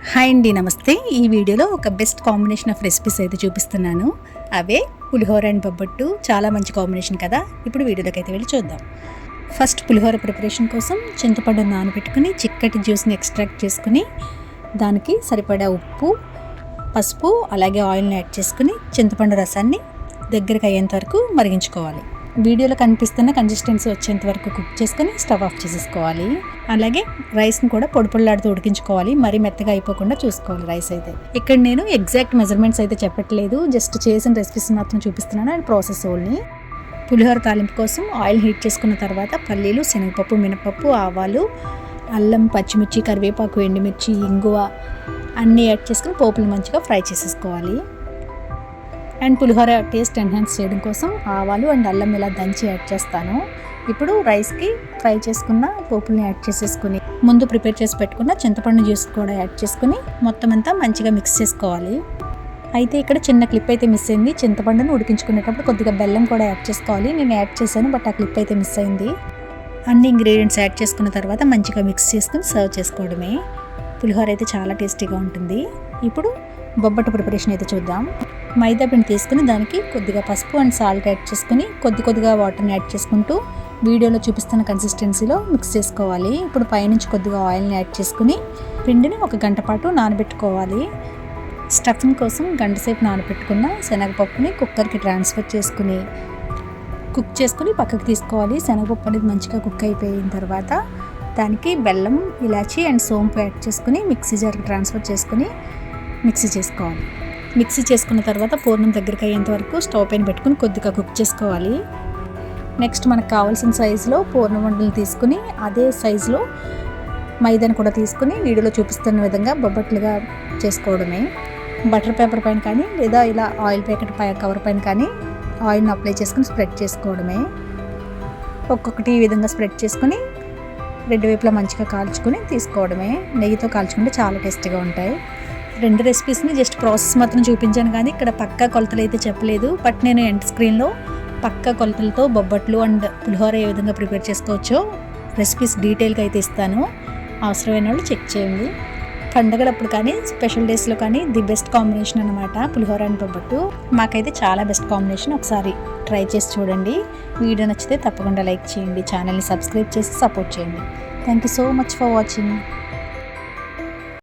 Hi అండి, నమస్తే. ఈ వీడియోలో ఒక బెస్ట్ కాంబినేషన్ ఆఫ్ రెసిపీస్ అయితే చూపిస్తున్నాను. అవే పులిహోర అండ్ బొబ్బట్టు. చాలా మంచి కాంబినేషన్ కదా. ఇప్పుడు వీడియోలోకి అయితే వెళ్ళి చూద్దాం. ఫస్ట్ పులిహోర ప్రిపరేషన్ కోసం చింతపండు నానబెట్టుకుని చిక్కటి జ్యూస్ని ఎక్స్ట్రాక్ట్ చేసుకుని దానికి సరిపడా ఉప్పు, పసుపు అలాగే ఆయిల్ని యాడ్ చేసుకుని చింతపండు రసాన్ని దగ్గరికి అయ్యేంత వరకు మరిగించుకోవాలి. వీడియోలో కనిపిస్తున్న కన్సిస్టెన్సీ వచ్చేంత వరకు కుక్ చేసుకొని స్టవ్ ఆఫ్ చేసేసుకోవాలి. అలాగే రైస్ని కూడా పొడి పొడిలాడుతూ ఉడికించుకోవాలి. మరీ మెత్తగా అయిపోకుండా చూసుకోవాలి రైస్ అయితే. ఇక్కడ నేను ఎగ్జాక్ట్ మెజర్మెంట్స్ అయితే చెప్పట్లేదు, జస్ట్ చేసిన రెసిపీస్ మాత్రం చూపిస్తున్నాను అండ్ ప్రాసెస్ ఓన్లీ. పులిహోర తాలింపు కోసం ఆయిల్ హీట్ చేసుకున్న తర్వాత పల్లీలు, శనగపప్పు, మినపప్పు, ఆవాలు, అల్లం, పచ్చిమిర్చి, కరివేపాకు, ఎండుమిర్చి, ఇంగువ అన్నీ యాడ్ చేసుకుని పోపులు మంచిగా ఫ్రై చేసేసుకోవాలి. అండ్ పులిహోర టేస్ట్ ఎన్హాన్స్ చేయడం కోసం ఆవాలు అండ్ అల్లం ఇలా దంచి యాడ్ చేస్తాను. ఇప్పుడు రైస్కి ఫ్రై చేసుకున్న పోపుల్ని యాడ్ చేసేసుకుని ముందు ప్రిపేర్ చేసి పెట్టుకున్న చింతపండు జ్యూస్ కూడా యాడ్ చేసుకుని మొత్తం అంతా మంచిగా మిక్స్ చేసుకోవాలి. అయితే ఇక్కడ చిన్న క్లిప్ అయితే మిస్ అయింది. చింతపండును ఉడికించుకునేటప్పుడు కొద్దిగా బెల్లం కూడా యాడ్ చేసుకోవాలి. నేను యాడ్ చేశాను, బట్ ఆ క్లిప్ అయితే మిస్ అయింది. అన్ని ఇంగ్రీడియంట్స్ యాడ్ చేసుకున్న తర్వాత మంచిగా మిక్స్ చేసుకుని సర్వ్ చేసుకోవడమే. పులిహోర అయితే చాలా టేస్టీగా ఉంటుంది. ఇప్పుడు బొబ్బట్టు ప్రిపరేషన్ అయితే చూద్దాం. మైదా పిండి తీసుకుని దానికి కొద్దిగా పసుపు అండ్ సాల్ట్ యాడ్ చేసుకుని కొద్దిగా వాటర్ని యాడ్ చేసుకుంటూ వీడియోలో చూపిస్తున్న కన్సిస్టెన్సీలో మిక్స్ చేసుకోవాలి. ఇప్పుడు పైనుంచి కొద్దిగా ఆయిల్ని యాడ్ చేసుకుని పిండిని 1 గంట పాటు నానబెట్టుకోవాలి. స్టఫింగ్ కోసం గంట సేపు నానబెట్టుకున్న శనగపప్పుని కుక్కర్కి ట్రాన్స్ఫర్ చేసుకుని కుక్ చేసుకుని పక్కకు తీసుకోవాలి. శనగపప్పు అనేది మంచిగా కుక్ అయిపోయిన తర్వాత దానికి బెల్లం, ఇలాచీ అండ్ సోంపు యాడ్ చేసుకుని మిక్సీ జార్కి ట్రాన్స్ఫర్ చేసుకుని మిక్సీ చేసుకోవాలి. మిక్సీ చేసుకున్న తర్వాత పూర్ణం దగ్గరికి అయ్యేంత వరకు స్టవ్ పైన పెట్టుకుని కొద్దిగా కుక్ చేసుకోవాలి. నెక్స్ట్ మనకు కావాల్సిన సైజులో పూర్ణం వండలు తీసుకుని అదే సైజులో మైదాను కూడా తీసుకుని వీడియోలో చూపిస్తున్న విధంగా బొబ్బట్లుగా చేసుకోవడమే. బటర్ పేపర్ పైన కానీ లేదా ఇలా ఆయిల్ ప్యాకెట్ కవర్ పైన కానీ ఆయిల్ని అప్లై చేసుకుని స్ప్రెడ్ చేసుకోవడమే. ఒక్కొక్కటి ఈ విధంగా స్ప్రెడ్ చేసుకుని 2 వైపులా మంచిగా కాల్చుకొని తీసుకోవడమే. నెయ్యితో కాల్చుకుంటే చాలా టేస్టీగా ఉంటాయి. 2 రెసిపీస్ని జస్ట్ ప్రాసెస్ మాత్రం చూపించాను, కానీ ఇక్కడ పక్కా కొలతలు అయితే చెప్పలేదు. బట్ నేను ఎండ్ స్క్రీన్లో పక్కా కొలతలతో బొబ్బట్లు అండ్ పులిహోర ఏ విధంగా ప్రిపేర్ చేసుకోవచ్చో రెసిపీస్ డీటెయిల్గా అయితే ఇస్తాను. అవసరమైన వాళ్ళు చెక్ చేయండి. పండగలప్పుడు కానీ స్పెషల్ డేస్లో కానీ ది బెస్ట్ కాంబినేషన్ అనమాట పులిహోర అండ్ బొబ్బట్టు. మాకైతే చాలా బెస్ట్ కాంబినేషన్. ఒకసారి ట్రై చేసి చూడండి. వీడియో నచ్చితే తప్పకుండా లైక్ చేయండి. ఛానల్ని సబ్స్క్రైబ్ చేసి సపోర్ట్ చేయండి. Thank you so much for watching.